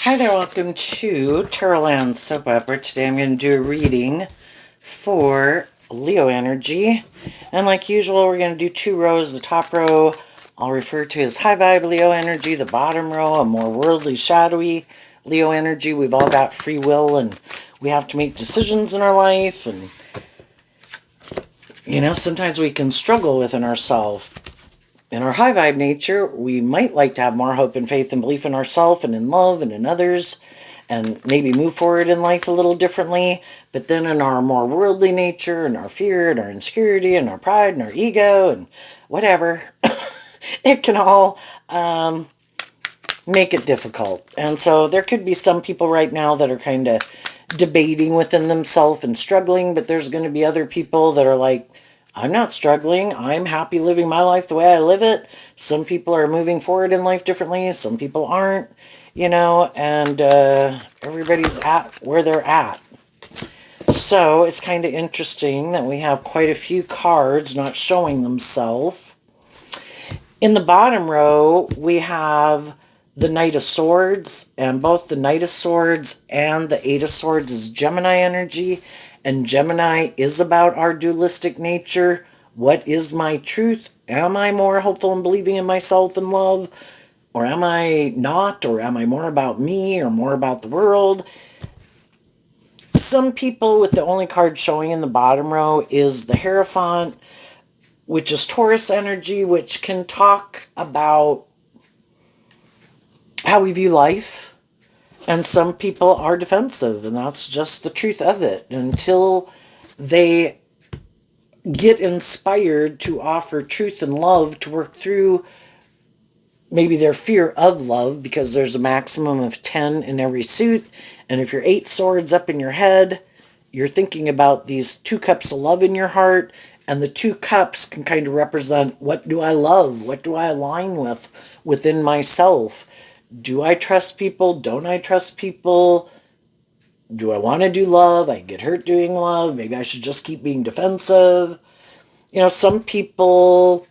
Hi there, welcome to Terraland Soap Opera. Today I'm going to do a reading for Leo energy. And like usual, we're going to do 2 rows. The top row I'll refer to as high vibe Leo energy. The bottom row, a more worldly, shadowy Leo energy. We've all got free will and we have to make decisions in our life. And, sometimes we can struggle within ourselves. In our high vibe nature, we might like to have more hope and faith and belief in ourselves and in love and in others and maybe move forward in life a little differently. But then in our more worldly nature and our fear and our insecurity and our pride and our ego and whatever, it can all make it difficult. And so there could be some people right now that are kind of debating within themselves and struggling, but there's going to be other people that are like, I'm not struggling. I'm happy living my life the way I live it. Some people are moving forward in life differently. Some people aren't, and everybody's at where they're at. So it's kind of interesting that we have quite a few cards not showing themselves. In the bottom row, we have the Knight of Swords, and both the Knight of Swords and the Eight of Swords is Gemini energy. And Gemini is about our dualistic nature. What is my truth? Am I more hopeful and believing in myself and love? Or am I not? Or am I more about me or more about the world? Some people with the only card showing in the bottom row is the Hierophant, which is Taurus energy, which can talk about how we view life. And some people are defensive, and that's just the truth of it. Until they get inspired to offer truth and love to work through maybe their fear of love, because there's a maximum of 10 in every suit. And if you're 8 swords up in your head, you're thinking about these 2 cups of love in your heart. And the 2 cups can kind of represent, what do I love? What do I align with within myself? Do I trust people? Don't I trust people? Do I want to do love? I get hurt doing love. Maybe I should just keep being defensive. Some people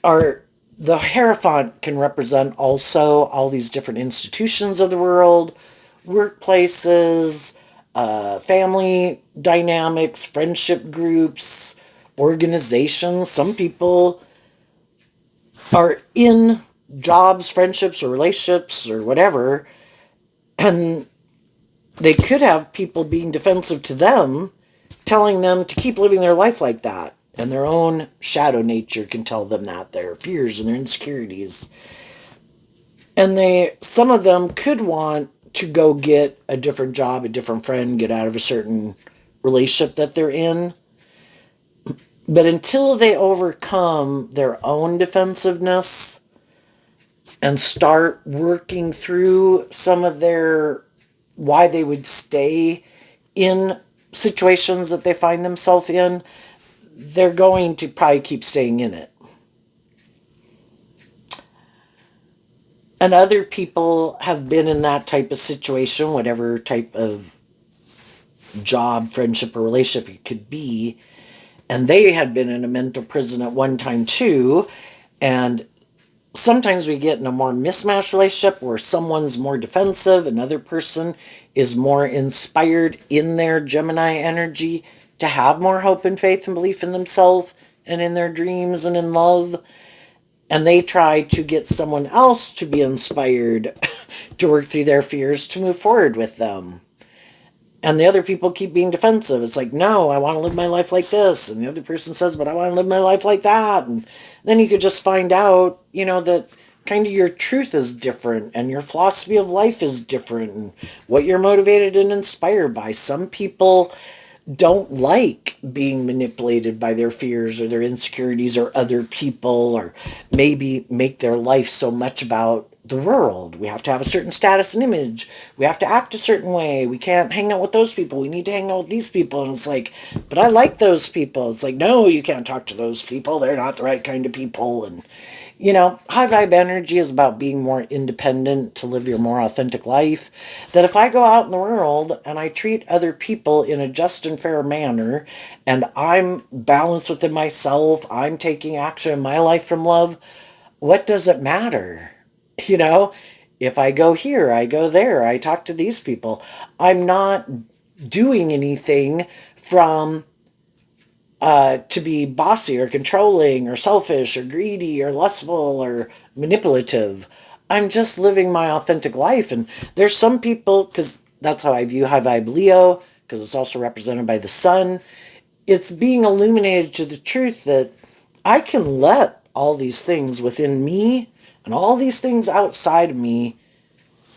are... The Hierophant can represent also all these different institutions of the world, workplaces, family dynamics, friendship groups, organizations. Some people are in jobs, friendships, or relationships, or whatever, and they could have people being defensive to them, telling them to keep living their life like that. And their own shadow nature can tell them that, their fears and their insecurities. And some of them could want to go get a different job, a different friend, get out of a certain relationship that they're in. But until they overcome their own defensiveness and start working through some of their... why they would stay in situations that they find themselves in, they're going to probably keep staying in it. And other people have been in that type of situation, whatever type of job, friendship, or relationship it could be, and they had been in a mental prison at one time too. And sometimes we get in a more mismatched relationship where someone's more defensive, another person is more inspired in their Gemini energy to have more hope and faith and belief in themselves and in their dreams and in love. And they try to get someone else to be inspired to work through their fears to move forward with them. And the other people keep being defensive. It's like, no, I want to live my life like this. And the other person says, but I want to live my life like that. And then you could just find out, that kind of your truth is different and your philosophy of life is different and what you're motivated and inspired by. Some people don't like being manipulated by their fears or their insecurities or other people, or maybe make their life so much about the world. We have to have a certain status and image. We have to act a certain way. We can't hang out with those people. We need to hang out with these people. And it's like, but I like those people. It's like, no, you can't talk to those people. They're not the right kind of people. And, high vibe energy is about being more independent to live your more authentic life. That if I go out in the world and I treat other people in a just and fair manner, and I'm balanced within myself, I'm taking action in my life from love, what does it matter? You know, If I go here, I go there, I talk to these people. I'm not doing anything from to be bossy or controlling or selfish or greedy or lustful or manipulative. I'm just living my authentic life. And there's some people, because that's how I view High Vibe Leo, because it's also represented by the sun. It's being illuminated to the truth that I can let all these things within me and all these things outside of me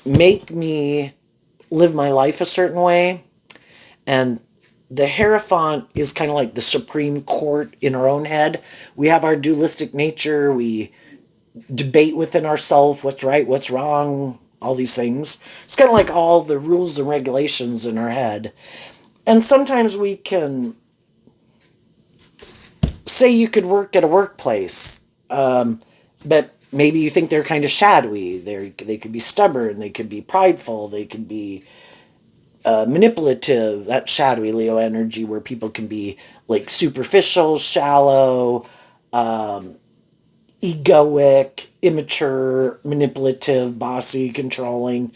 make me live my life a certain way. And the Hierophant is kind of like the Supreme Court in our own head. We have our dualistic nature. We debate within ourselves what's right, what's wrong, all these things. It's kind of like all the rules and regulations in our head. And sometimes we can say you could work at a workplace, but maybe you think they're kind of shadowy. They could be stubborn. They could be prideful. They could be manipulative. That shadowy Leo energy where people can be like superficial, shallow, egoic, immature, manipulative, bossy, controlling.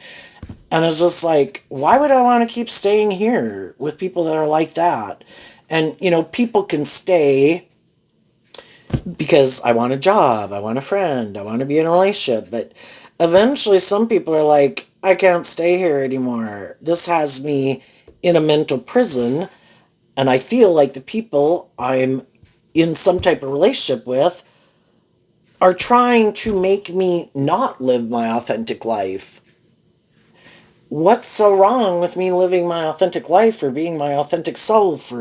And it's just like, why would I want to keep staying here with people that are like that? And, people can stay because I want a job, I want a friend, I want to be in a relationship. But eventually, some people are like, I can't stay here anymore. This has me in a mental prison. And I feel like the people I'm in some type of relationship with are trying to make me not live my authentic life. What's so wrong with me living my authentic life or being my authentic self?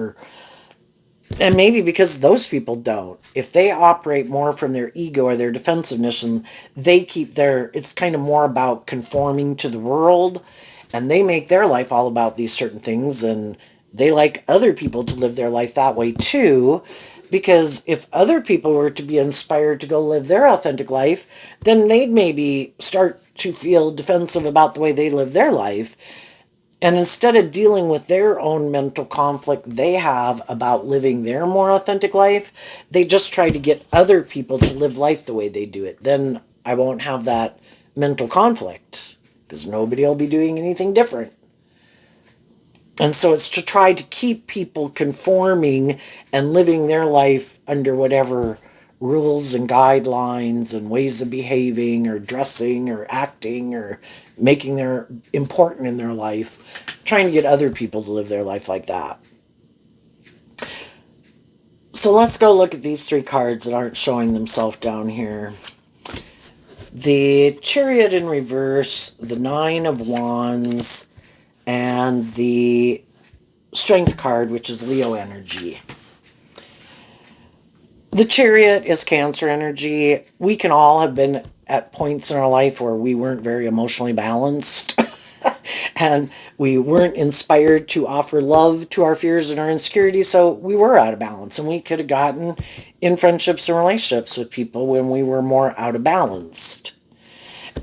And maybe because those people don't. If they operate more from their ego or their defensiveness, and they keep it's kind of more about conforming to the world, and they make their life all about these certain things, and they like other people to live their life that way too. Because if other people were to be inspired to go live their authentic life, then they'd maybe start to feel defensive about the way they live their life. And instead of dealing with their own mental conflict they have about living their more authentic life, they just try to get other people to live life the way they do it. Then I won't have that mental conflict because nobody will be doing anything different. And so it's to try to keep people conforming and living their life under whatever rules and guidelines and ways of behaving or dressing or acting or making their important in their life, trying to get other people to live their life like that. So let's go look at these three cards that aren't showing themselves down here. The Chariot in reverse, the Nine of Wands, and the Strength card, which is Leo energy. The Chariot is Cancer energy. We can all have been at points in our life where we weren't very emotionally balanced and we weren't inspired to offer love to our fears and our insecurities, so we were out of balance, and we could have gotten in friendships and relationships with people when we were more out of balance.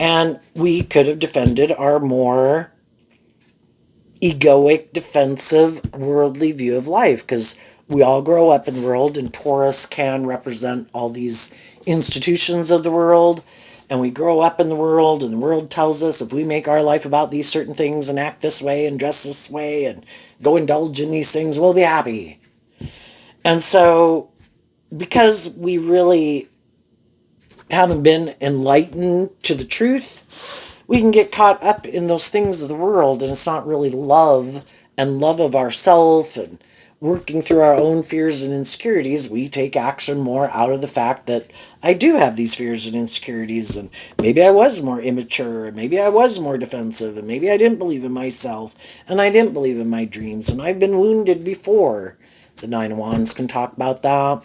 And we could have defended our more egoic, defensive, worldly view of life, because we all grow up in the world, and Taurus can represent all these institutions of the world, and we grow up in the world, and the world tells us if we make our life about these certain things and act this way and dress this way and go indulge in these things, we'll be happy. And so, because we really haven't been enlightened to the truth, we can get caught up in those things of the world, and it's not really love and love of ourself and working through our own fears and insecurities. We take action more out of the fact that I do have these fears and insecurities, and maybe I was more immature, and maybe I was more defensive, and maybe I didn't believe in myself, and I didn't believe in my dreams, and I've been wounded before. The Nine of Wands can talk about that.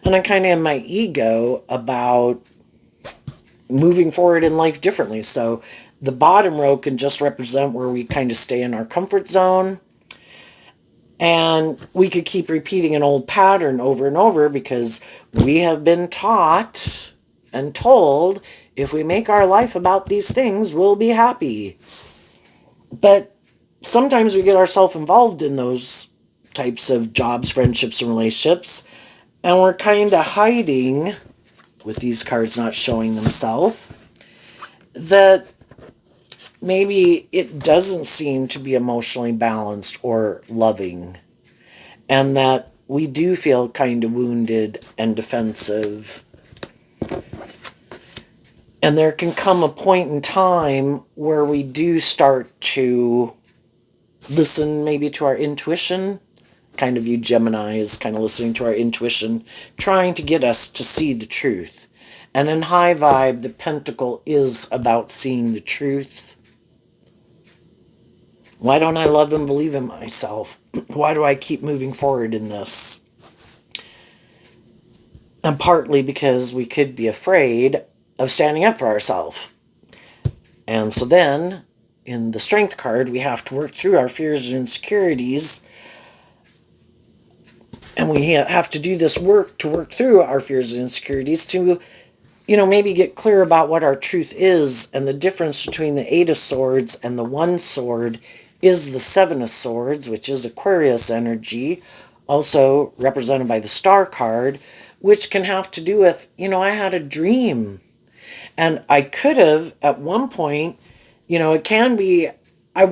And I'm kind of in my ego about moving forward in life differently. So the bottom row can just represent where we kind of stay in our comfort zone. And we could keep repeating an old pattern over and over because we have been taught and told if we make our life about these things, we'll be happy. But sometimes we get ourselves involved in those types of jobs, friendships, and relationships, and we're kind of hiding, with these cards not showing themselves, that maybe it doesn't seem to be emotionally balanced or loving, and that we do feel kind of wounded and defensive. And there can come a point in time where we do start to listen maybe to our intuition. Kind of view Gemini as kind of listening to our intuition, trying to get us to see the truth. And in high vibe, the pentacle is about seeing the truth. Why don't I love and believe in myself? Why do I keep moving forward in this? And partly because we could be afraid of standing up for ourselves. And so then, in the strength card, we have to work through our fears and insecurities. And we have to do this work to work through our fears and insecurities to, maybe get clear about what our truth is. And the difference between the Eight of Swords and the One Sword is the Seven of Swords, which is Aquarius energy, also represented by the Star card, which can have to do with, I had a dream. And I could have, at one point, it can be, I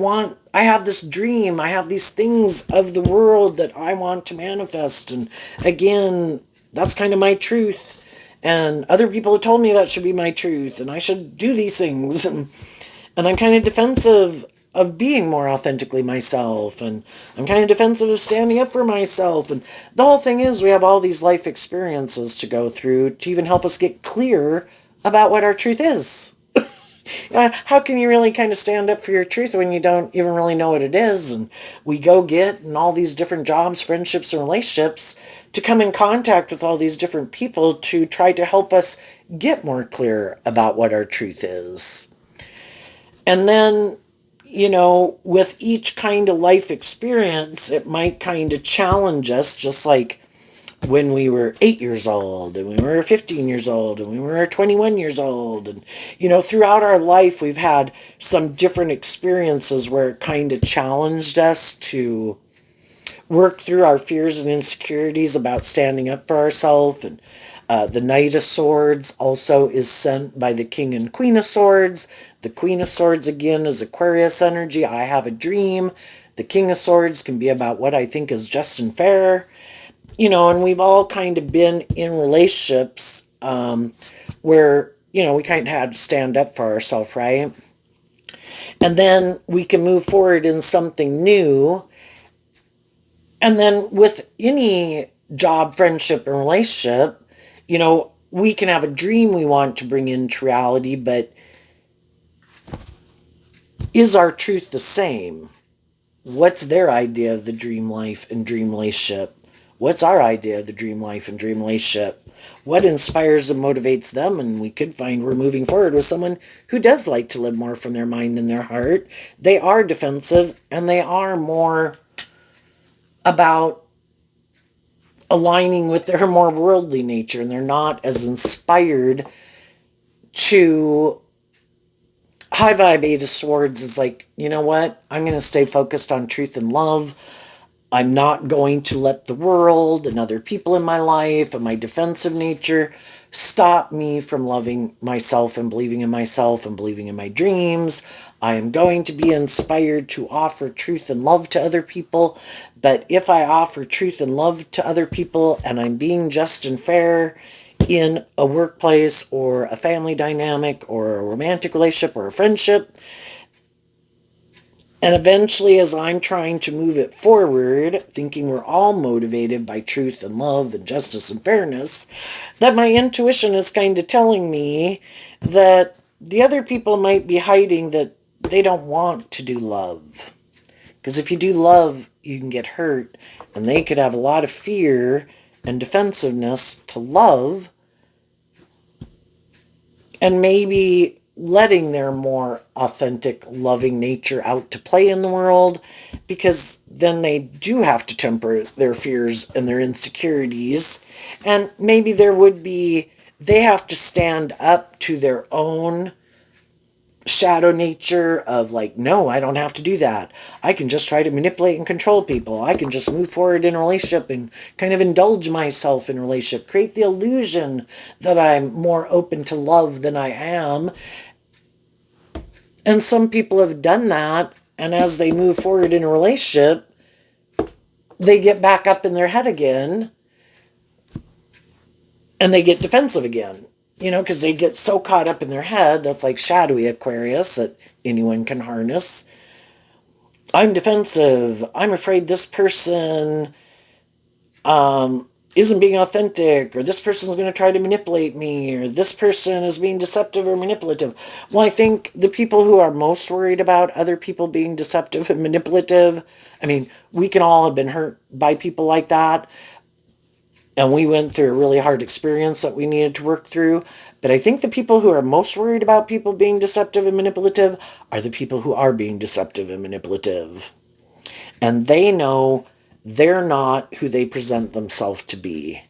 have this dream, I have these things of the world that I want to manifest. And again, that's kind of my truth. And other people have told me that should be my truth and I should do these things. And I'm kind of defensive of being more authentically myself, and I'm kind of defensive of standing up for myself. And the whole thing is, we have all these life experiences to go through to even help us get clear about what our truth is. How can you really kind of stand up for your truth when you don't even really know what it is? And we go get in all these different jobs, friendships, and relationships to come in contact with all these different people to try to help us get more clear about what our truth is. And then, with each kind of life experience, it might kind of challenge us, just like when we were 8 years old and we were 15 years old and we were 21 years old. And, throughout our life, we've had some different experiences where it kind of challenged us to work through our fears and insecurities about standing up for ourselves. And the Knight of Swords also is sent by the King and Queen of Swords. The Queen of Swords, again, is Aquarius energy. I have a dream. The King of Swords can be about what I think is just and fair. And we've all kind of been in relationships where, we kind of had to stand up for ourselves, right? And then we can move forward in something new. And then with any job, friendship, and relationship, we can have a dream we want to bring into reality, but is our truth the same? What's their idea of the dream life and dream relationship? What's our idea of the dream life and dream relationship? What inspires and motivates them? And we could find we're moving forward with someone who does like to live more from their mind than their heart. They are defensive and they are more about aligning with their more worldly nature, and they're not as inspired to. High vibe Eight of Swords is like, you know what? I'm going to stay focused on truth and love. I'm not going to let the world and other people in my life and my defensive nature stop me from loving myself and believing in myself and believing in my dreams. I am going to be inspired to offer truth and love to other people. But if I offer truth and love to other people and I'm being just and fair in a workplace or a family dynamic or a romantic relationship or a friendship, and eventually, as I'm trying to move it forward, thinking we're all motivated by truth and love and justice and fairness, that my intuition is kind of telling me that the other people might be hiding that they don't want to do love. Because if you do love, you can get hurt, and they could have a lot of fear and defensiveness to love, and maybe letting their more authentic, loving nature out to play in the world, because then they do have to temper their fears and their insecurities. And maybe they have to stand up to their own shadow nature of like, no, I don't have to do that. I can just try to manipulate and control people. I can just move forward in a relationship and kind of indulge myself in a relationship, create the illusion that I'm more open to love than I am. And some people have done that, and as they move forward in a relationship, they get back up in their head again and they get defensive again. Because they get so caught up in their head. That's like shadowy Aquarius that anyone can harness. I'm defensive. I'm afraid this person isn't being authentic, or this person's going to try to manipulate me, or this person is being deceptive or manipulative. Well, I think the people who are most worried about other people being deceptive and manipulative, I mean, we can all have been hurt by people like that, and we went through a really hard experience that we needed to work through. But I think the people who are most worried about people being deceptive and manipulative are the people who are being deceptive and manipulative. And they know they're not who they present themselves to be.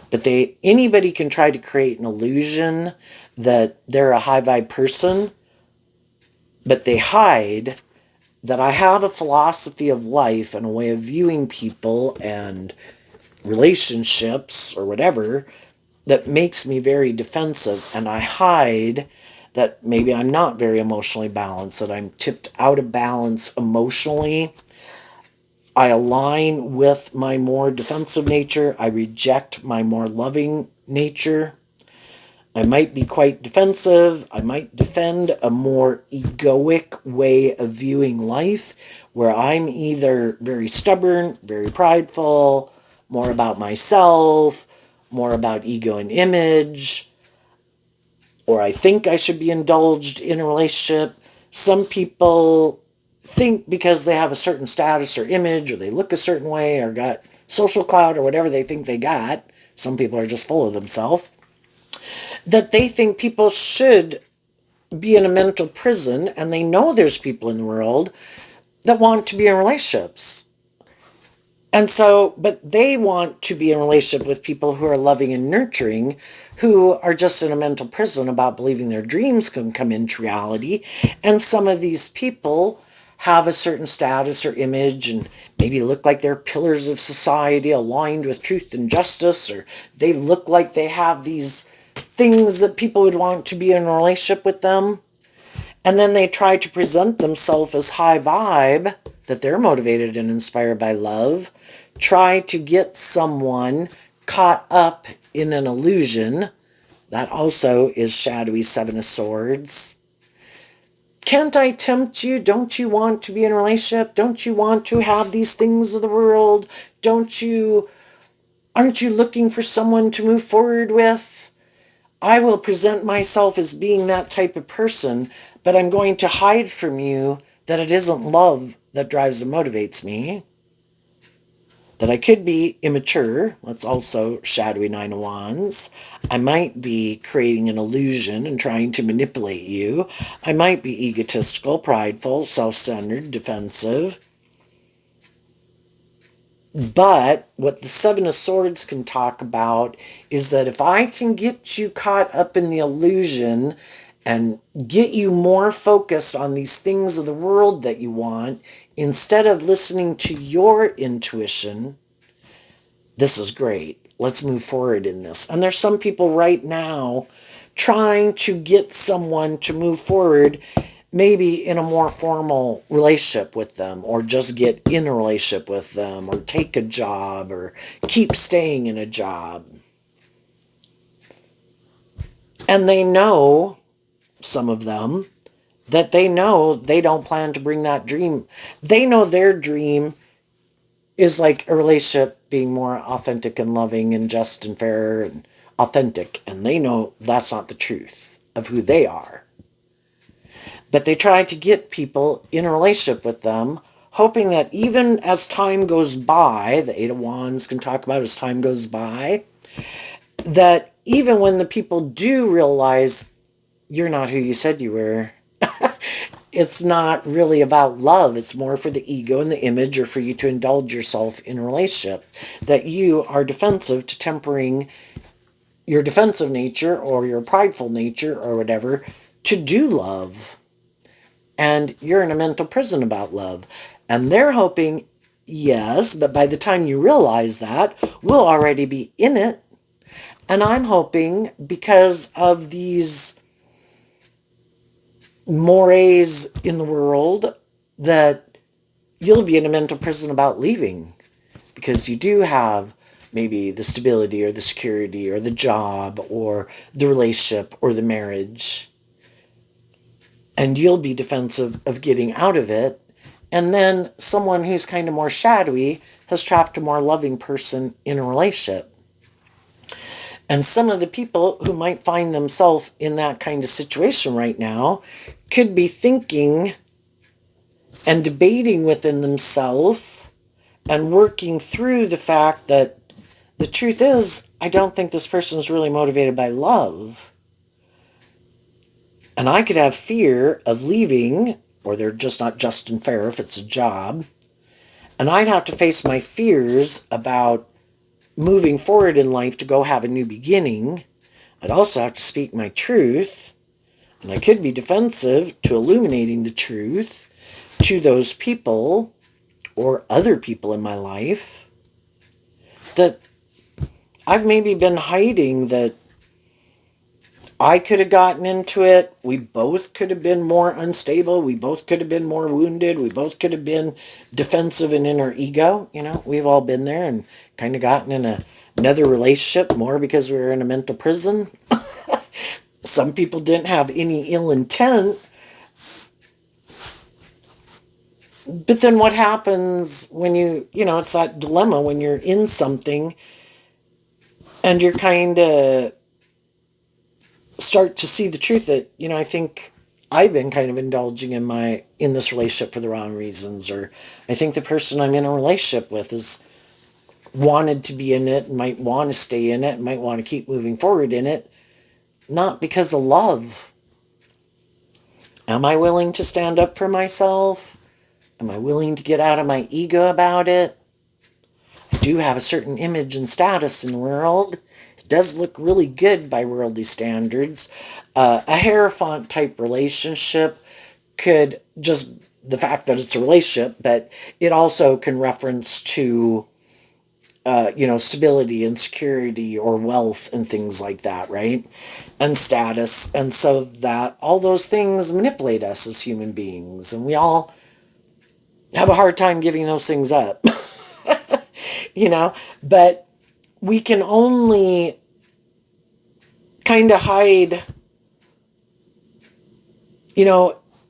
But anybody can try to create an illusion that they're a high vibe person, but they hide that I have a philosophy of life and a way of viewing people and relationships or whatever that makes me very defensive, and I hide that maybe I'm not very emotionally balanced, that I'm tipped out of balance emotionally. I align with my more defensive nature. I reject my more loving nature. I might be quite defensive. I might defend a more egoic way of viewing life where I'm either very stubborn, very prideful, more about myself, more about ego and image, or I think I should be indulged in a relationship. Some people think because they have a certain status or image, or they look a certain way, or got social clout, or whatever they think they got, some people are just full of themselves, that they think people should be in a mental prison, and they know there's people in the world that want to be in relationships. And so, but they want to be in a relationship with people who are loving and nurturing, who are just in a mental prison about believing their dreams can come into reality. And some of these people have a certain status or image and maybe look like they're pillars of society aligned with truth and justice, or they look like they have these things that people would want to be in a relationship with them. And then they try to present themselves as high vibe, that they're motivated and inspired by love, try to get someone caught up in an illusion. That also is shadowy Seven of Swords. Can't I tempt you? Don't you want to be in a relationship? Don't you want to have these things of the world? Aren't you looking for someone to move forward with? I will present myself as being that type of person, but I'm going to hide from you that it isn't love that drives and motivates me. That I could be immature. That's also shadowy Nine of Wands. I might be creating an illusion and trying to manipulate you. I might be egotistical, prideful, self-centered, defensive. But what the Seven of Swords can talk about is that if I can get you caught up in the illusion and get you more focused on these things of the world that you want, instead of listening to your intuition, this is great. Let's move forward in this. And there's some people right now trying to get someone to move forward, maybe in a more formal relationship with them, or just get in a relationship with them, or take a job, or keep staying in a job. And they know, some of them, that they know they don't plan to bring that dream. They know their dream is like a relationship being more authentic and loving and just and fair and authentic. And they know that's not the truth of who they are. But they try to get people in a relationship with them, hoping that even as time goes by, the Eight of Wands can talk about as time goes by, that even when the people do realize you're not who you said you were, it's not really about love. It's more for the ego and the image, or for you to indulge yourself in a relationship. That you are defensive to tempering your defensive nature or your prideful nature or whatever to do love. And you're in a mental prison about love. And they're hoping, yes, but by the time you realize that, we'll already be in it. And I'm hoping, because of these mores in the world that you'll be in a mental prison about leaving, because you do have maybe the stability or the security or the job or the relationship or the marriage, and you'll be defensive of getting out of it. And then someone who's kind of more shadowy has trapped a more loving person in a relationship. And some of the people who might find themselves in that kind of situation right now could be thinking and debating within themselves and working through the fact that the truth is, I don't think this person is really motivated by love. And I could have fear of leaving, or they're just not just and fair if it's a job. And I'd have to face my fears about moving forward in life to go have a new beginning. I'd also have to speak my truth. And I could be defensive to illuminating the truth to those people or other people in my life that I've maybe been hiding, that I could have gotten into it. We both could have been more unstable. We both could have been more wounded. We both could have been defensive and in our ego. You know, we've all been there and kind of gotten in another relationship more because we were in a mental prison. Some people didn't have any ill intent. But then what happens when it's that dilemma when you're in something and you're kind of start to see the truth that, I think I've been kind of indulging in this relationship for the wrong reasons, or I think the person I'm in a relationship with is wanted to be in it, might want to stay in it, might want to keep moving forward in it, not because of love. Am I willing to stand up for myself? Am I willing to get out of my ego about it? I do have a certain image and status in the world. It does look really good by worldly standards. A Hierophant type relationship could just, the fact that it's a relationship, but it also can reference to, stability and security or wealth and things like that, right? And status. And so that all those things manipulate us as human beings. And we all have a hard time giving those things up, but we can only kind of hide,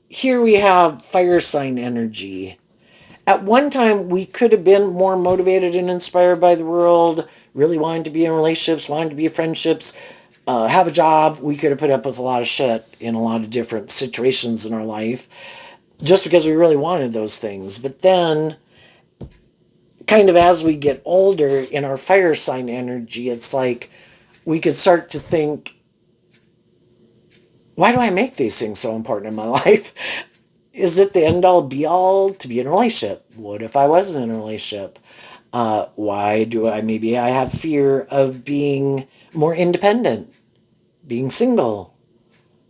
here we have fire sign energy. At one time, we could have been more motivated and inspired by the world, really wanting to be in relationships, wanting to be in friendships, have a job. We could have put up with a lot of shit in a lot of different situations in our life, just because we really wanted those things. But then, kind of as we get older in our fire sign energy, it's like we could start to think, why do I make these things so important in my life? Is it the end all be all to be in a relationship? What if I wasn't in a relationship? Why do maybe I have fear of being more independent, being single?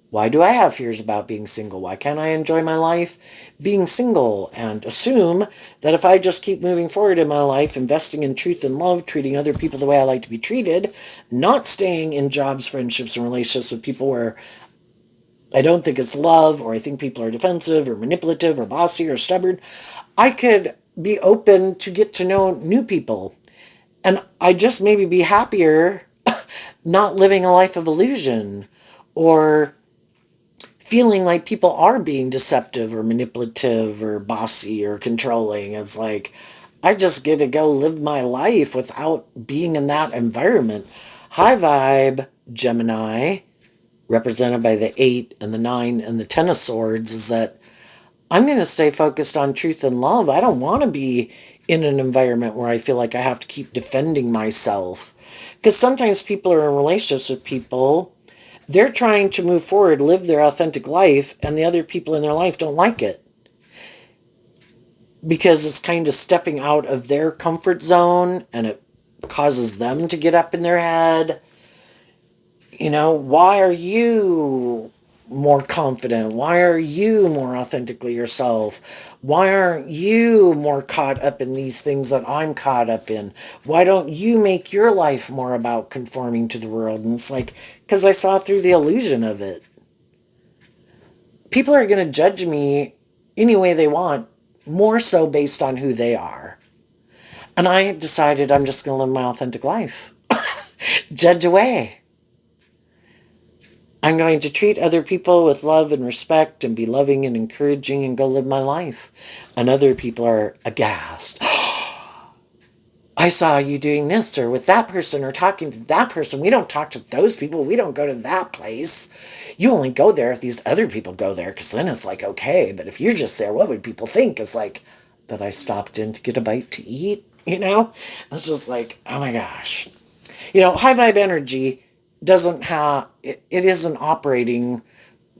Why do I have fears about being single? Why can't I enjoy my life being single and assume that if I just keep moving forward in my life, investing in truth and love, treating other people the way I like to be treated, not staying in jobs, friendships, and relationships with people where I don't think it's love, or I think people are defensive or manipulative or bossy or stubborn, I could be open to get to know new people. And I just maybe be happier not living a life of illusion or feeling like people are being deceptive or manipulative or bossy or controlling. It's like, I just get to go live my life without being in that environment. High vibe, Gemini, represented by the 8 and the 9 and the 10 of swords, is that I'm going to stay focused on truth and love. I don't want to be in an environment where I feel like I have to keep defending myself. Because sometimes people are in relationships with people, they're trying to move forward, live their authentic life, and the other people in their life don't like it. Because it's kind of stepping out of their comfort zone, and it causes them to get up in their head. Why are you more confident? Why are you more authentically yourself? Why aren't you more caught up in these things that I'm caught up in? Why don't you make your life more about conforming to the world? And it's like, because I saw through the illusion of it. people are going to judge me any way they want, more so based on who they are. And I decided I'm just going to live my authentic life. Judge away. I'm going to treat other people with love and respect and be loving and encouraging and go live my life. And other people are aghast. I saw you doing this or with that person or talking to that person. We don't talk to those people. We don't go to that place. You only go there if these other people go there because then it's like, okay. But if you're just there, what would people think? It's like, but I stopped in to get a bite to eat, you know? It's just like, oh my gosh. High vibe energy doesn't have, it isn't operating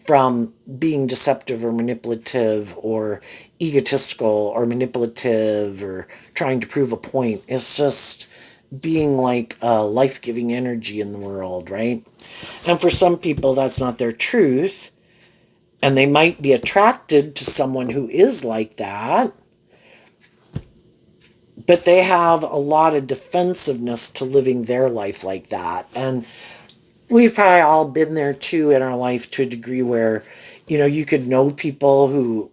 from being deceptive or manipulative or egotistical or manipulative or trying to prove a point. It's just being like a life giving energy in the world, right? And for some people, that's not their truth. And they might be attracted to someone who is like that, but they have a lot of defensiveness to living their life like that. And we've probably all been there too in our life to a degree where, you could know people who,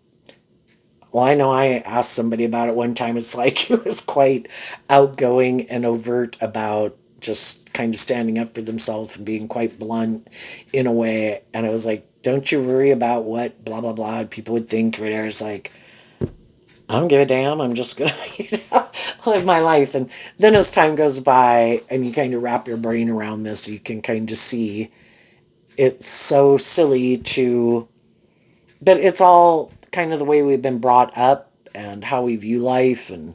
well, I know I asked somebody about it one time. It's like it was quite outgoing and overt about just kind of standing up for themselves and being quite blunt in a way. And I was like, don't you worry about what blah, blah, blah people would think. Or there's like, I don't give a damn. I'm just going to live my life. And then as time goes by and you kind of wrap your brain around this, you can kind of see it's so silly to, but it's all kind of the way we've been brought up and how we view life. And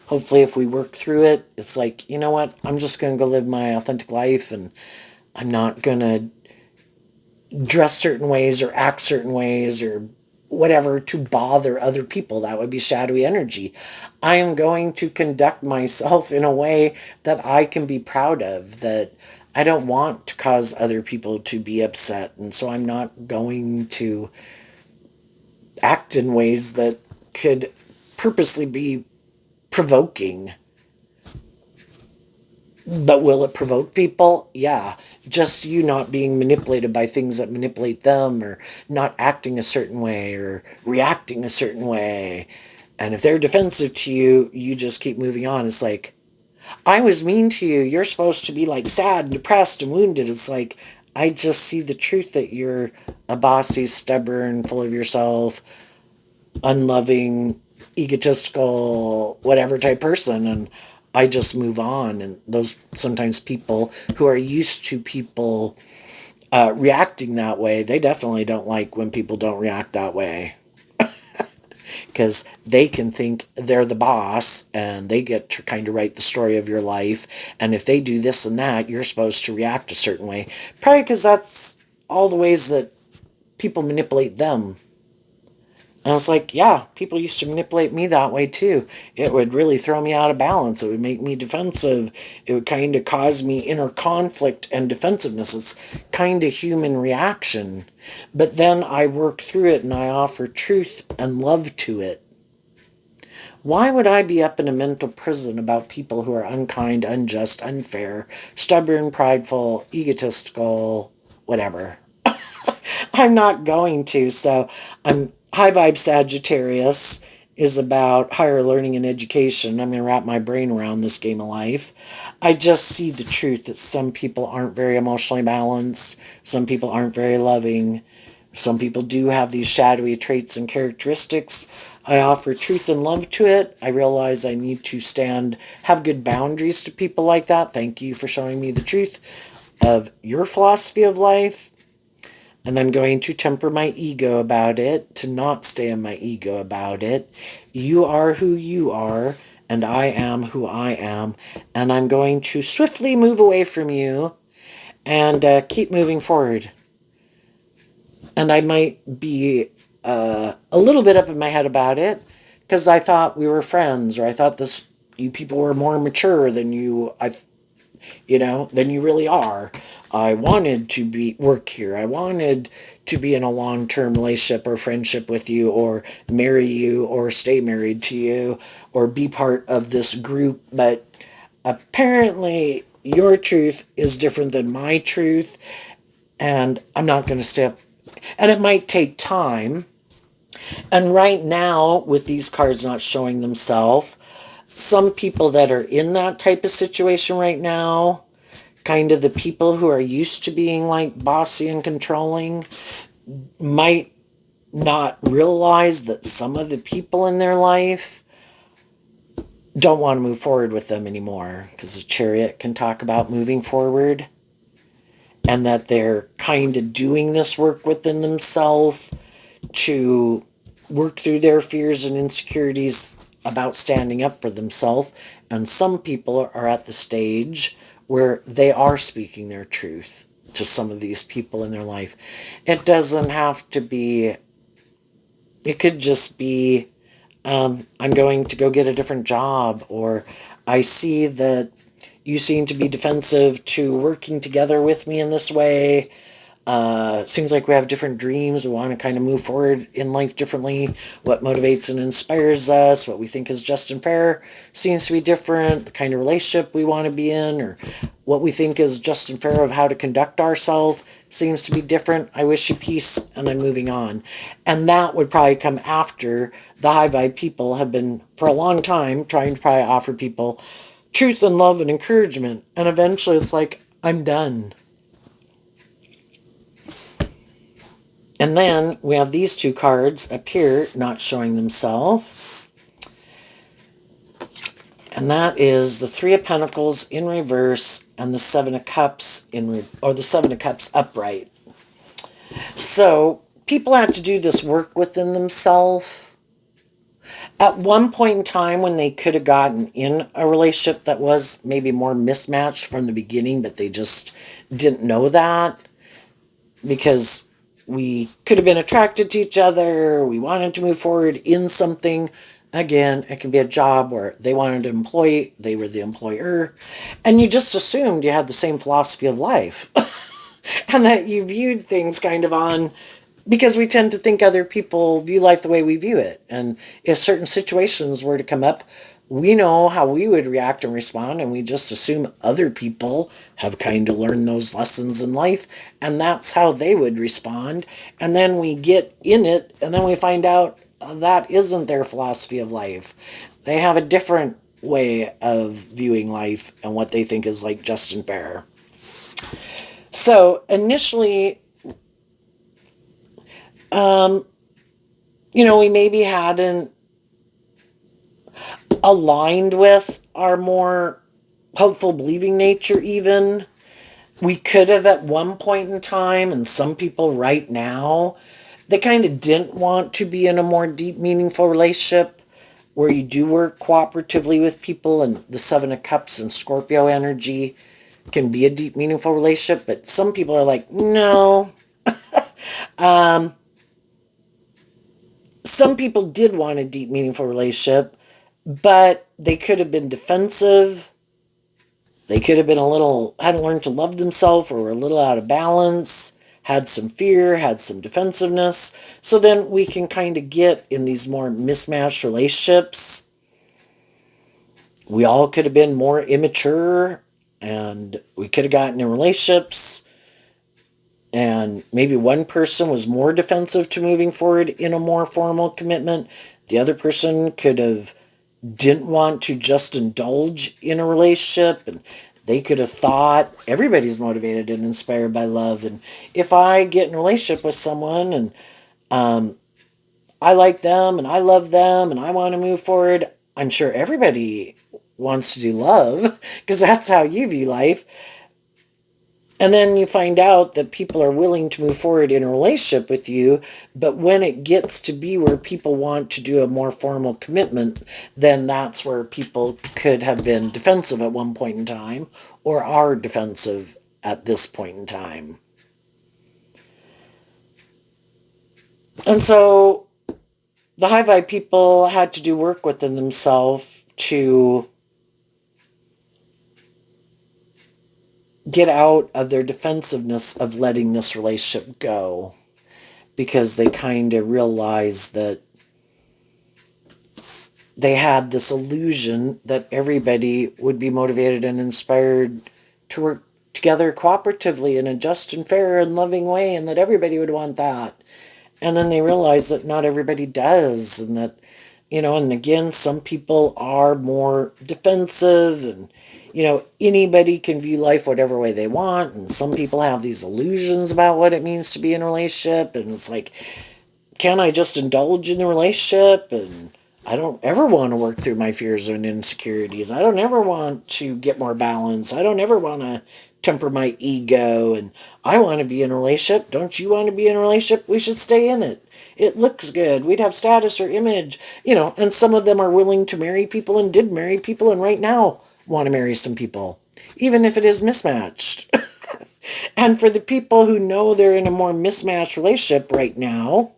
hopefully, if we work through it, it's like, you know what? I'm just going to go live my authentic life and I'm not going to dress certain ways or act certain ways or whatever to bother other people. That would be shadowy energy. I am going to conduct myself in a way that I can be proud of, that I don't want to cause other people to be upset. And so I'm not going to act in ways that could purposely be provoking. But will it provoke people? Yeah. Just you not being manipulated by things that manipulate them or not acting a certain way or reacting a certain way. And if they're defensive to you, you just keep moving on. It's like, I was mean to you. You're supposed to be like sad and depressed and wounded. It's like, I just see the truth that you're a bossy, stubborn, full of yourself, unloving, egotistical, whatever type person. And I just move on. And those sometimes people who are used to people reacting that way, they definitely don't like when people don't react that way because they can think they're the boss and they get to kind of write the story of your life. And if they do this and that, you're supposed to react a certain way. Probably because that's all the ways that people manipulate them. And I was like, yeah, people used to manipulate me that way too. It would really throw me out of balance. It would make me defensive. It would kind of cause me inner conflict and defensiveness. It's kind of human reaction. But then I work through it and I offer truth and love to it. Why would I be up in a mental prison about people who are unkind, unjust, unfair, stubborn, prideful, egotistical, whatever? I'm not going to. So I'm high vibe Sagittarius is about higher learning and education. I'm going to wrap my brain around this game of life. I just see the truth that some people aren't very emotionally balanced. Some people aren't very loving. Some people do have these shadowy traits and characteristics. I offer truth and love to it. I realize I need to have good boundaries to people like that. Thank you for showing me the truth of your philosophy of life. And I'm going to temper my ego about it, to not stay in my ego about it. You are who you are, and I am who I am. And I'm going to swiftly move away from you and keep moving forward. And I might be a little bit up in my head about it because I thought we were friends, or I thought you people were more mature than than you really are. I wanted to work here. I wanted to be in a long-term relationship or friendship with you, or marry you, or stay married to you, or be part of this group. But apparently your truth is different than my truth, and I'm not going to step. And it might take time. And right now, with these cards not showing themselves, some people that are in that type of situation right now, kind of the people who are used to being like bossy and controlling, might not realize that some of the people in their life don't want to move forward with them anymore, because the Chariot can talk about moving forward, and that they're kind of doing this work within themselves to work through their fears and insecurities about standing up for themselves. And some people are at the stage where they are speaking their truth to some of these people in their life. It doesn't have to be, it could just be, I'm going to go get a different job, or I see that you seem to be defensive to working together with me in this way. Seems like we have different dreams. We want to kind of move forward in life differently. What motivates and inspires us, what we think is just and fair, seems to be different. The kind of relationship we want to be in, or what we think is just and fair of how to conduct ourselves, seems to be different. I wish you peace, and I'm moving on. And that would probably come after the high vibe people have been, for a long time, trying to probably offer people truth and love and encouragement. And eventually it's like, I'm done. And then we have these two cards appear, not showing themselves. And that is the Three of Pentacles in reverse and the Seven of Cups or the Seven of Cups upright. So people have to do this work within themselves. At one point in time, when they could have gotten in a relationship that was maybe more mismatched from the beginning, but they just didn't know that, because we could have been attracted to each other, we wanted to move forward in something. Again, it can be a job where they wanted an employee, they were the employer, and you just assumed you had the same philosophy of life. And that you viewed things kind of on, because we tend to think other people view life the way we view it. And if certain situations were to come up, we know how we would react and respond, and we just assume other people have kind of learned those lessons in life, and that's how they would respond. And then we get in it, and then we find out that isn't their philosophy of life. They have a different way of viewing life and what they think is like just and fair. So initially, we maybe hadn't aligned with our more hopeful, believing nature, even. We could have at one point in time, and some people right now, they kind of didn't want to be in a more deep, meaningful relationship where you do work cooperatively with people, and the Seven of Cups and Scorpio energy can be a deep, meaningful relationship. But some people are like, no. Some people did want a deep, meaningful relationship, but they could have been defensive. They could have been hadn't learned to love themselves, or were a little out of balance, had some fear, had some defensiveness. So then we can kind of get in these more mismatched relationships. We all could have been more immature, and we could have gotten in relationships, and maybe one person was more defensive to moving forward in a more formal commitment. The other person could have didn't want to just indulge in a relationship, and they could have thought everybody's motivated and inspired by love, and if I get in a relationship with someone and I like them and I love them and I want to move forward, I'm sure everybody wants to do love, because that's how you view life. And then you find out that people are willing to move forward in a relationship with you, but when it gets to be where people want to do a more formal commitment, then that's where people could have been defensive at one point in time, or are defensive at this point in time. And so the high vibe people had to do work within themselves to get out of their defensiveness of letting this relationship go, because they kind of realized that they had this illusion that everybody would be motivated and inspired to work together cooperatively in a just and fair and loving way, and that everybody would want that. And then they realize that not everybody does, and that, and again, some people are more defensive, and, anybody can view life whatever way they want. And some people have these illusions about what it means to be in a relationship. And it's like, can I just indulge in the relationship? And I don't ever want to work through my fears and insecurities. I don't ever want to get more balance. I don't ever want to temper my ego. And I want to be in a relationship. Don't you want to be in a relationship? We should stay in it. It looks good. We'd have status or image, and some of them are willing to marry people and did marry people and right now want to marry some people, even if it is mismatched. And for the people who know they're in a more mismatched relationship right now,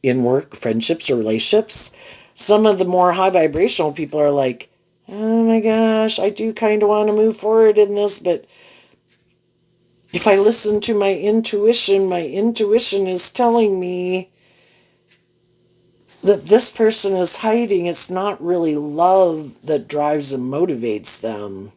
in work, friendships, or relationships, some of the more high vibrational people are like, oh my gosh, I do kind of want to move forward in this, but if I listen to my intuition is telling me that this person is hiding. It's not really love that drives and motivates them.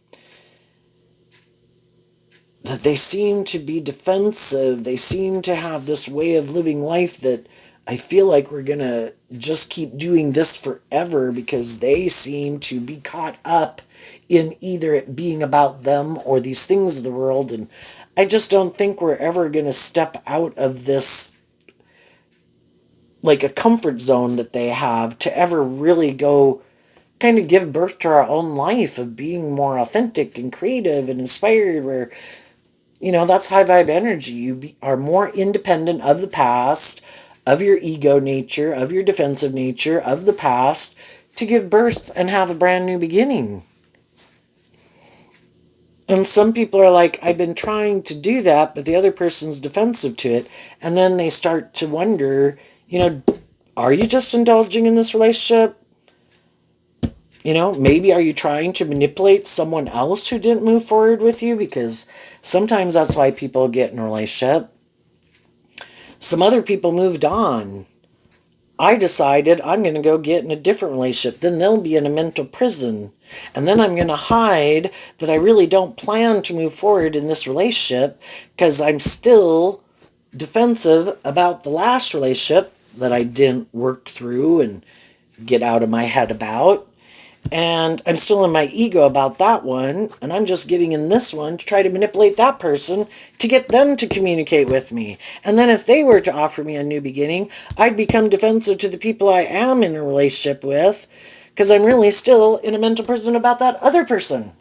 That they seem to be defensive. They seem to have this way of living life that I feel like we're going to just keep doing this forever, because they seem to be caught up in either it being about them or these things of the world. And I just don't think we're ever going to step out of this, like a comfort zone that they have, to ever really go kind of give birth to our own life of being more authentic and creative and inspired, where, that's high vibe energy. You are more independent of the past, of your ego nature, of your defensive nature, of the past, to give birth and have a brand new beginning. And some people are like, I've been trying to do that, but the other person's defensive to it. And then they start to wonder, are you just indulging in this relationship? Maybe are you trying to manipulate someone else who didn't move forward with you? Because sometimes that's why people get in a relationship. Some other people moved on. I decided I'm going to go get in a different relationship. Then they'll be in a mental prison. And then I'm going to hide that I really don't plan to move forward in this relationship because I'm still defensive about the last relationship that I didn't work through and get out of my head about. And I'm still in my ego about that one, and I'm just getting in this one to try to manipulate that person to get them to communicate with me. And then if they were to offer me a new beginning, I'd become defensive to the people I am in a relationship with, because I'm really still in a mental prison about that other person.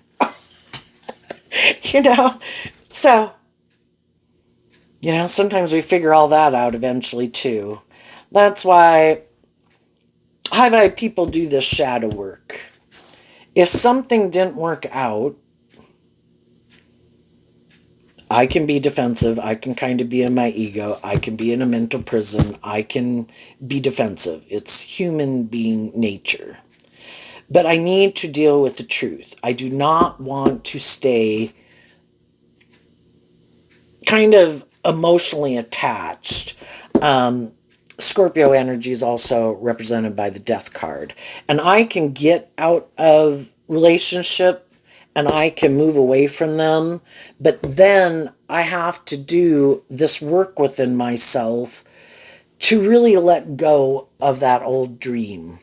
So, sometimes we figure all that out eventually too. That's why high vibe people do this shadow work. If something didn't work out, I can be defensive. I can kind of be in my ego. I can be in a mental prison. I can be defensive. It's human being nature. But I need to deal with the truth. I do not want to stay kind of emotionally attached. Scorpio energy is also represented by the Death card. And I can get out of relationship and I can move away from them. But then I have to do this work within myself to really let go of that old dream.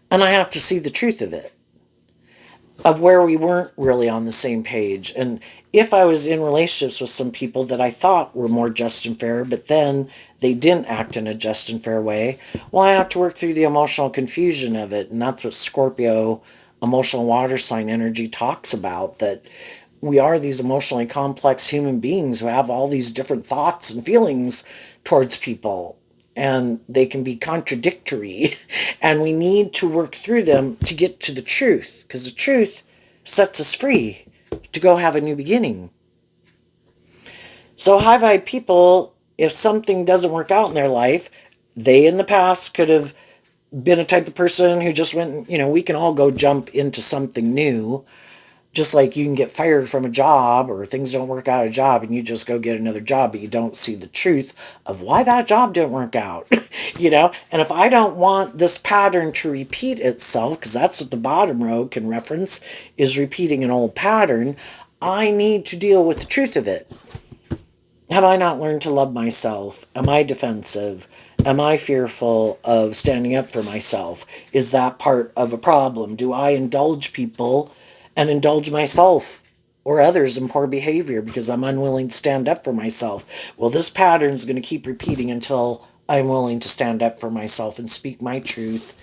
And I have to see the truth of it, of where we weren't really on the same page. And if I was in relationships with some people that I thought were more just and fair, but then they didn't act in a just and fair way, well, I have to work through the emotional confusion of it. And that's what Scorpio, emotional water sign energy, talks about, that we are these emotionally complex human beings who have all these different thoughts and feelings towards people. And they can be contradictory, and we need to work through them to get to the truth, because the truth sets us free to go have a new beginning. So high vibe people, if something doesn't work out in their life, they in the past could have been a type of person who just went, we can all go jump into something new. Just like you can get fired from a job, or things don't work out at a job and you just go get another job, but you don't see the truth of why that job didn't work out. And if I don't want this pattern to repeat itself, because that's what the bottom row can reference, is repeating an old pattern, I need to deal with the truth of it. Have I not learned to love myself? Am I defensive? Am I fearful of standing up for myself? Is that part of a problem? Do I indulge people and indulge myself or others in poor behavior because I'm unwilling to stand up for myself? Well, this pattern is going to keep repeating until I'm willing to stand up for myself and speak my truth.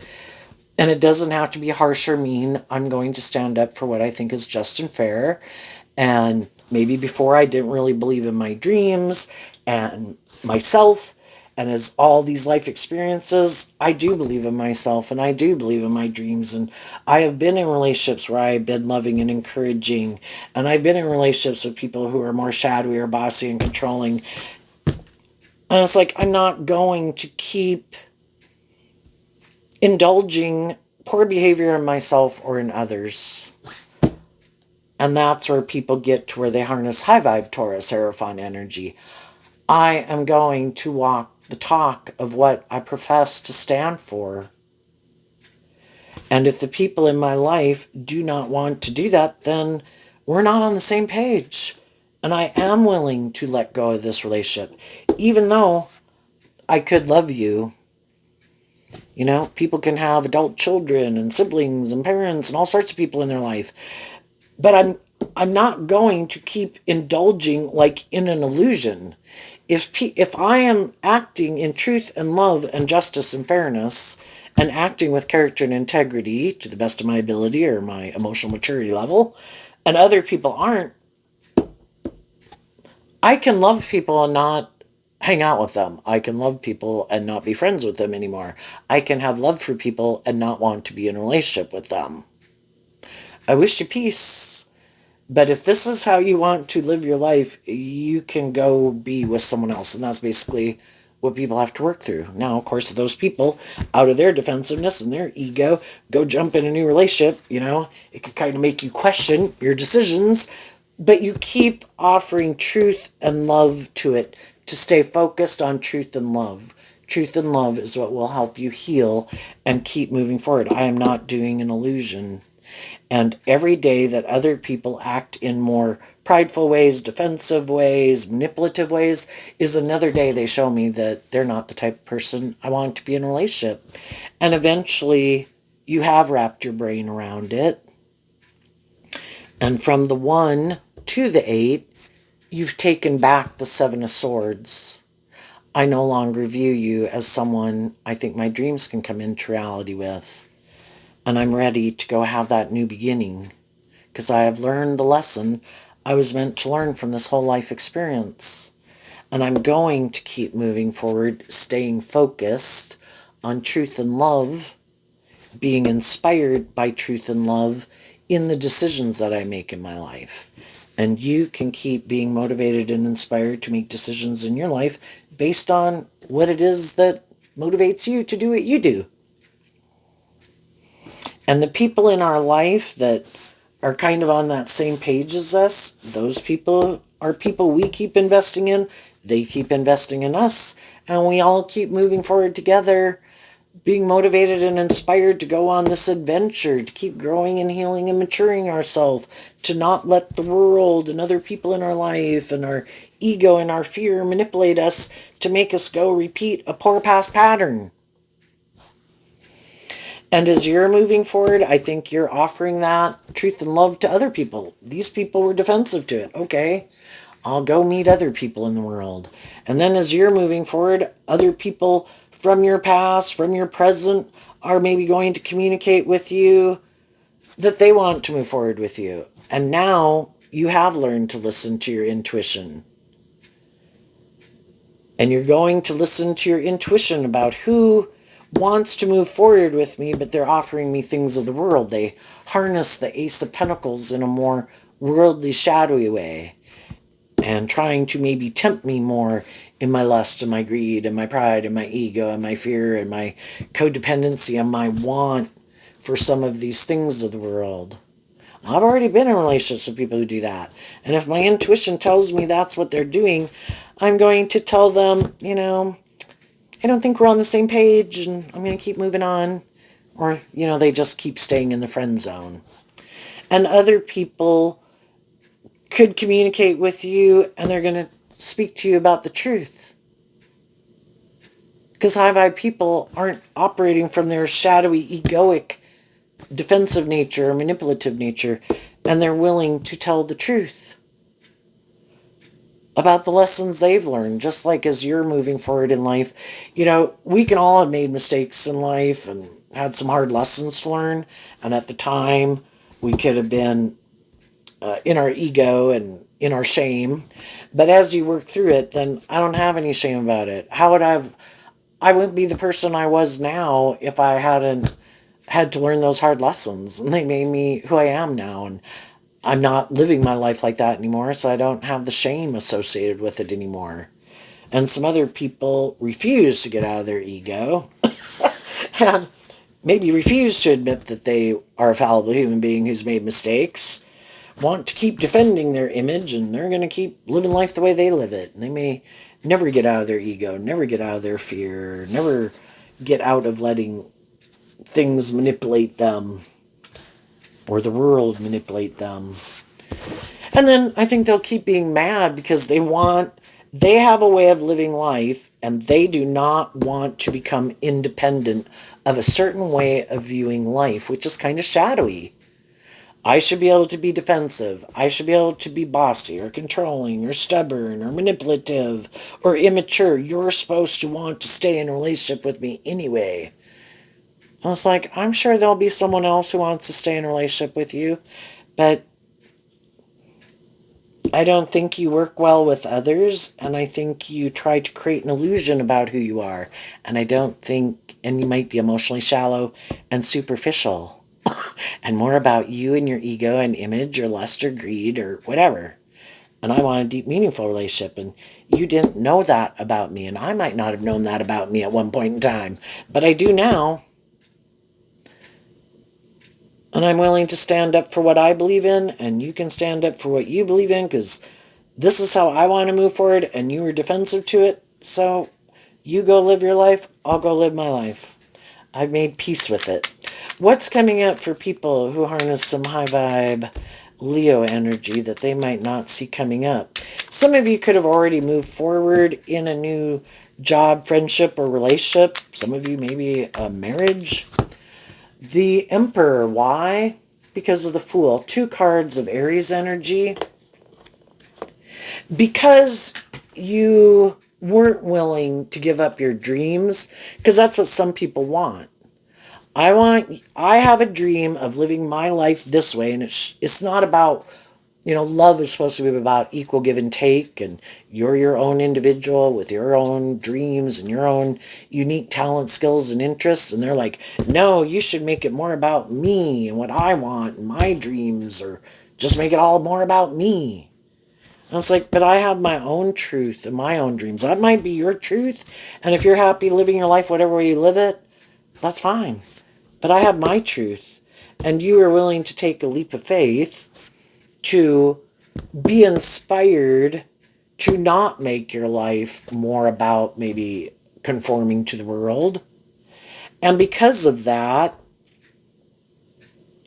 And it doesn't have to be harsh or mean. I'm going to stand up for what I think is just and fair. And maybe before I didn't really believe in my dreams and myself. And as all these life experiences, I do believe in myself and I do believe in my dreams. And I have been in relationships where I've been loving and encouraging. And I've been in relationships with people who are more shadowy or bossy and controlling. And it's like, I'm not going to keep indulging poor behavior in myself or in others. And that's where people get to where they harness high vibe Taurus Hierophant energy. I am going to walk the talk of what I profess to stand for. And if the people in my life do not want to do that, then we're not on the same page. And I am willing to let go of this relationship, even though I could love you. You know, people can have adult children and siblings and parents and all sorts of people in their life. But I'm not going to keep indulging like in an illusion. If I am acting in truth and love and justice and fairness and acting with character and integrity to the best of my ability or my emotional maturity level, and other people aren't, I can love people and not hang out with them. I can love people and not be friends with them anymore. I can have love for people and not want to be in a relationship with them. I wish you peace. But if this is how you want to live your life, you can go be with someone else. And that's basically what people have to work through. Now, of course, those people, out of their defensiveness and their ego, go jump in a new relationship, you know, it could kind of make you question your decisions. But you keep offering truth and love to it to stay focused on truth and love. Truth and love is what will help you heal and keep moving forward. I am not doing an illusion. And every day that other people act in more prideful ways, defensive ways, manipulative ways, is another day they show me that they're not the type of person I want to be in a relationship. And eventually, you have wrapped your brain around it. And from the 1 to the 8, you've taken back the 7 of Swords. I no longer view you as someone I think my dreams can come into reality with. And I'm ready to go have that new beginning because I have learned the lesson I was meant to learn from this whole life experience. And I'm going to keep moving forward, staying focused on truth and love, being inspired by truth and love in the decisions that I make in my life. And you can keep being motivated and inspired to make decisions in your life based on what it is that motivates you to do what you do. And the people in our life that are kind of on that same page as us, those people are people we keep investing in. They keep investing in us. And we all keep moving forward together, being motivated and inspired to go on this adventure, to keep growing and healing and maturing ourselves, to not let the world and other people in our life and our ego and our fear manipulate us to make us go repeat a poor past pattern. And as you're moving forward, I think you're offering that truth and love to other people. These people were defensive to it. Okay, I'll go meet other people in the world. And then as you're moving forward, other people from your past, from your present, are maybe going to communicate with you that they want to move forward with you. And now you have learned to listen to your intuition. And you're going to listen to your intuition about who wants to move forward with me, but they're offering me things of the world. They harness the Ace of Pentacles in a more worldly, shadowy way, and trying to maybe tempt me more in my lust and my greed and my pride and my ego and my fear and my codependency and my want for some of these things of the world. I've already been in relationships with people who do that. And if my intuition tells me that's what they're doing, I'm going to tell them, you know, I don't think we're on the same page and I'm going to keep moving on. Or, you know, they just keep staying in the friend zone. And other people could communicate with you and they're going to speak to you about the truth. Because high vibe people aren't operating from their shadowy, egoic, defensive nature or manipulative nature, and they're willing to tell the truth about the lessons they've learned, just like as you're moving forward in life. We can all have made mistakes in life and had some hard lessons to learn, and at the time, we could have been in our ego and in our shame. But as you work through it, then I don't have any shame about it. I wouldn't be the person I was now if I hadn't had to learn those hard lessons. And they made me who I am now. And I'm not living my life like that anymore, so I don't have the shame associated with it anymore. And some other people refuse to get out of their ego and maybe refuse to admit that they are a fallible human being who's made mistakes, want to keep defending their image, and they're going to keep living life the way they live it. And they may never get out of their ego, never get out of their fear, never get out of letting things manipulate them or the world manipulate them. And then I think they'll keep being mad because they have a way of living life and they do not want to become independent of a certain way of viewing life, which is kind of shadowy. I should be able to be defensive. I should be able to be bossy or controlling or stubborn or manipulative or immature. You're supposed to want to stay in a relationship with me anyway. I was like, I'm sure there'll be someone else who wants to stay in a relationship with you, but I don't think you work well with others, and I think you try to create an illusion about who you are. And I don't think, and you might be emotionally shallow and superficial, and more about you and your ego and image or lust or greed or whatever. And I want a deep, meaningful relationship, and you didn't know that about me, and I might not have known that about me at one point in time, but I do now. And I'm willing to stand up for what I believe in, and you can stand up for what you believe in, because this is how I want to move forward, and you were defensive to it. So you go live your life, I'll go live my life. I've made peace with it. What's coming up for people who harness some high vibe Leo energy that they might not see coming up? Some of you could have already moved forward in a new job, friendship, or relationship. Some of you maybe a marriage. The Emperor, why? Because of the Fool. 2 cards of Aries energy. Because you weren't willing to give up your dreams, because that's what some people want. I have a dream of living my life this way, and it's not about, love is supposed to be about equal give and take, and you're your own individual with your own dreams and your own unique talent, skills, and interests. And they're like, no, you should make it more about me and what I want and my dreams, or just make it all more about me. And it's like, but I have my own truth and my own dreams. That might be your truth. And if you're happy living your life whatever way you live it, that's fine. But I have my truth. And you are willing to take a leap of faith to be inspired to not make your life more about maybe conforming to the world. And because of that,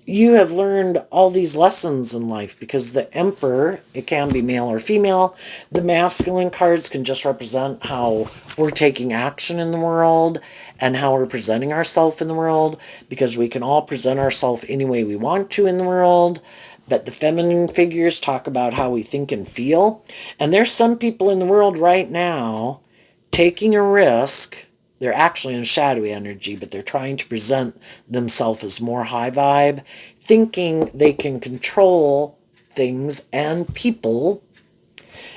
you have learned all these lessons in life, because the Emperor, it can be male or female. The masculine cards can just represent how we're taking action in the world and how we're presenting ourselves in the world, because we can all present ourselves any way we want to in the world. But the feminine figures talk about how we think and feel. And there's some people in the world right now taking a risk. They're actually in shadowy energy, but they're trying to present themselves as more high vibe, thinking they can control things and people.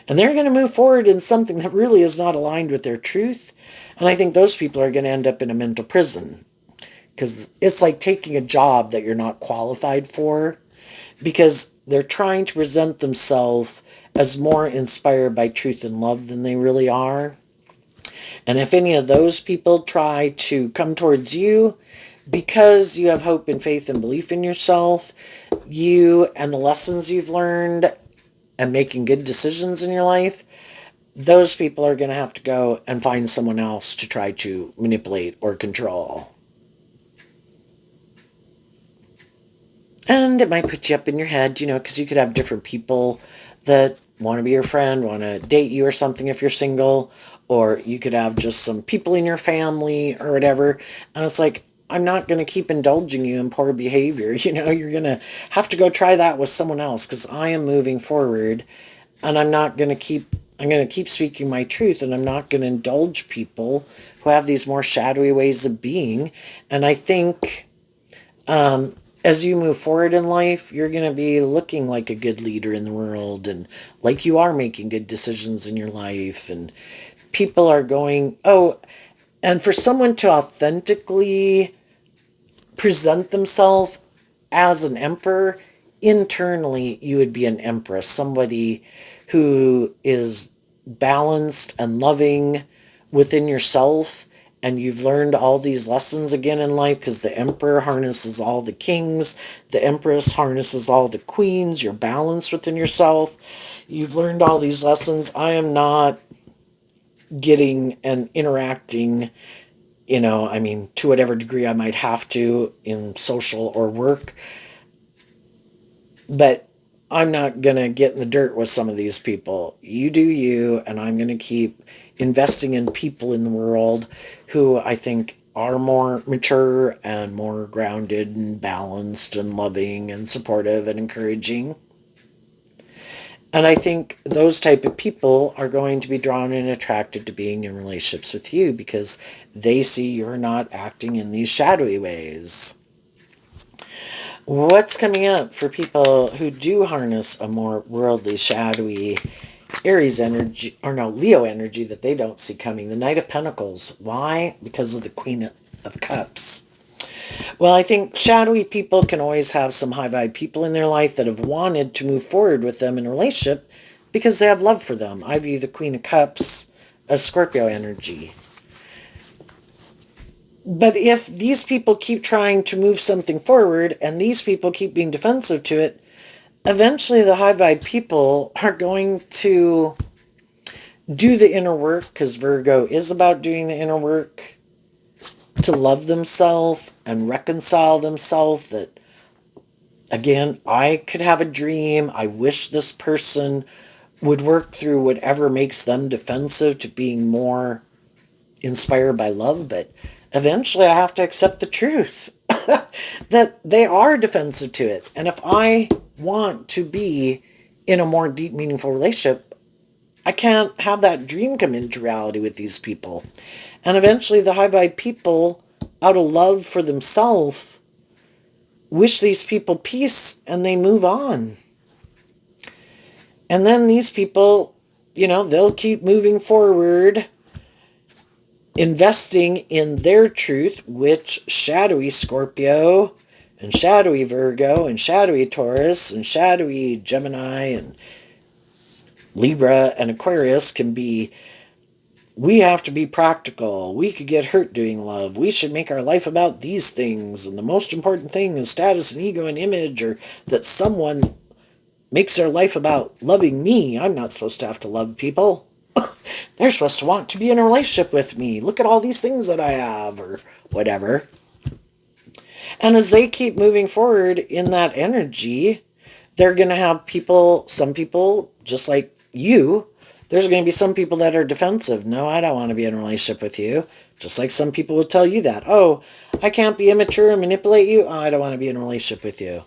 And they're going to move forward in something that really is not aligned with their truth. And I think those people are going to end up in a mental prison, because it's like taking a job that you're not qualified for, because they're trying to present themselves as more inspired by truth and love than they really are. And if any of those people try to come towards you because you have hope and faith and belief in yourself, you and the lessons you've learned and making good decisions in your life, those people are going to have to go and find someone else to try to manipulate or control. And it might put you up in your head, because you could have different people that want to be your friend, want to date you or something if you're single, or you could have just some people in your family or whatever. And it's like, I'm not going to keep indulging you in poor behavior. You're going to have to go try that with someone else because I am moving forward and I'm going to keep speaking my truth, and I'm not going to indulge people who have these more shadowy ways of being. And I think as you move forward in life, you're going to be looking like a good leader in the world and like you are making good decisions in your life. And people are going, oh, and for someone to authentically present themselves as an emperor, internally, you would be an empress, somebody who is balanced and loving within yourself. And you've learned all these lessons again in life because the emperor harnesses all the kings, the empress harnesses all the queens. You're balanced within yourself. You've learned all these lessons. I am not getting and interacting, to whatever degree I might have to in social or work, but I'm not going to get in the dirt with some of these people. You do you, and I'm going to keep investing in people in the world who I think are more mature and more grounded and balanced and loving and supportive and encouraging. And I think those type of people are going to be drawn and attracted to being in relationships with you because they see you're not acting in these shadowy ways. What's coming up for people who do harness a more worldly, shadowy Aries energy, or no, Leo energy that they don't see coming? The Knight of Pentacles. Why? Because of the Queen of Cups. Well, I think shadowy people can always have some high vibe people in their life that have wanted to move forward with them in a relationship because they have love for them. I view the Queen of Cups as Scorpio energy. But if these people keep trying to move something forward and these people keep being defensive to it, eventually the high vibe people are going to do the inner work, because Virgo is about doing the inner work, to love themselves and reconcile themselves that, again, I could have a dream. I wish this person would work through whatever makes them defensive to being more inspired by love, but eventually I have to accept the truth that they are defensive to it. And if I want to be in a more deep, meaningful relationship, I can't have that dream come into reality with these people. And eventually the high vibe people, out of love for themselves, wish these people peace and they move on. And then these people, they'll keep moving forward, investing in their truth, which shadowy Scorpio and shadowy Virgo and shadowy Taurus and shadowy Gemini and Libra and Aquarius can be. We have to be practical. We could get hurt doing love. We should make our life about these things. And the most important thing is status and ego and image, or that someone makes their life about loving me. I'm not supposed to have to love people. They're supposed to want to be in a relationship with me. Look at all these things that I have, or whatever. And as they keep moving forward in that energy, they're going to have some people, just like you, there's going to be some people that are defensive. No, I don't want to be in a relationship with you. Just like some people will tell you that. Oh, I can't be immature and manipulate you. Oh, I don't want to be in a relationship with you.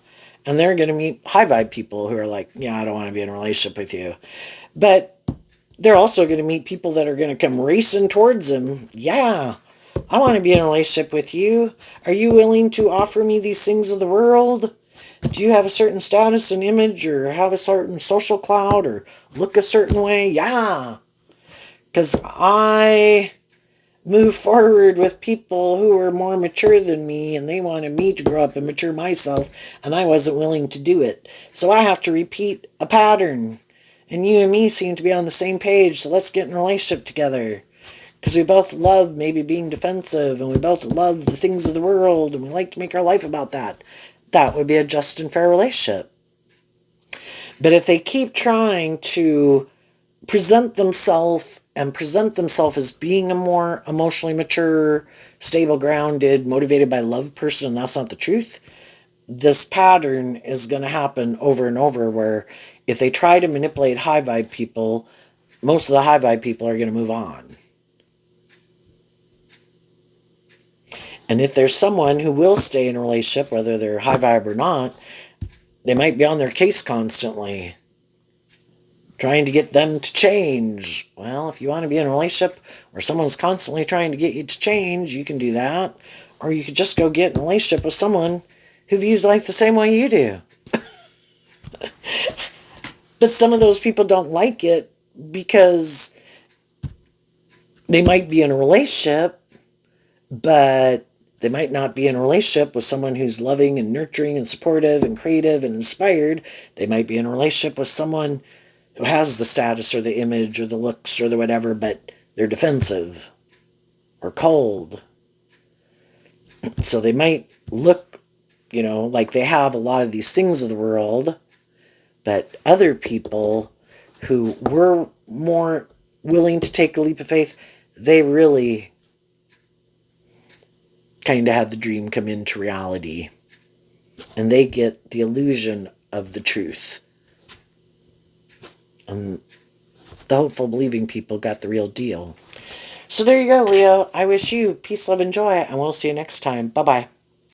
And they're going to meet high vibe people who are like, yeah, I don't want to be in a relationship with you. But they're also going to meet people that are going to come racing towards them. Yeah, I want to be in a relationship with you. Are you willing to offer me these things of the world? Do you have a certain status and image, or have a certain social clout, or look a certain way? Yeah. Because I move forward with people who are more mature than me, and they wanted me to grow up and mature myself, and I wasn't willing to do it. So I have to repeat a pattern. And you and me seem to be on the same page, so let's get in a relationship together. Because we both love maybe being defensive, and we both love the things of the world, and we like to make our life about that. That would be a just and fair relationship. But if they keep trying to present themselves as being a more emotionally mature, stable, grounded, motivated by love person, and that's not the truth, this pattern is going to happen over and over where if they try to manipulate high vibe people, most of the high vibe people are going to move on. And if there's someone who will stay in a relationship, whether they're high vibe or not, they might be on their case constantly, trying to get them to change. Well, if you want to be in a relationship where someone's constantly trying to get you to change, you can do that. Or you could just go get in a relationship with someone who views life the same way you do. But some of those people don't like it because they might be in a relationship, but they might not be in a relationship with someone who's loving and nurturing and supportive and creative and inspired. They might be in a relationship with someone who has the status or the image or the looks or the whatever, but they're defensive or cold. So they might look, like they have a lot of these things of the world, but other people who were more willing to take a leap of faith, they really kind of had the dream come into reality. And they get the illusion of the truth. And the hopeful, believing people got the real deal. So there you go, Leo. I wish you peace, love, and joy, and we'll see you next time. Bye-bye.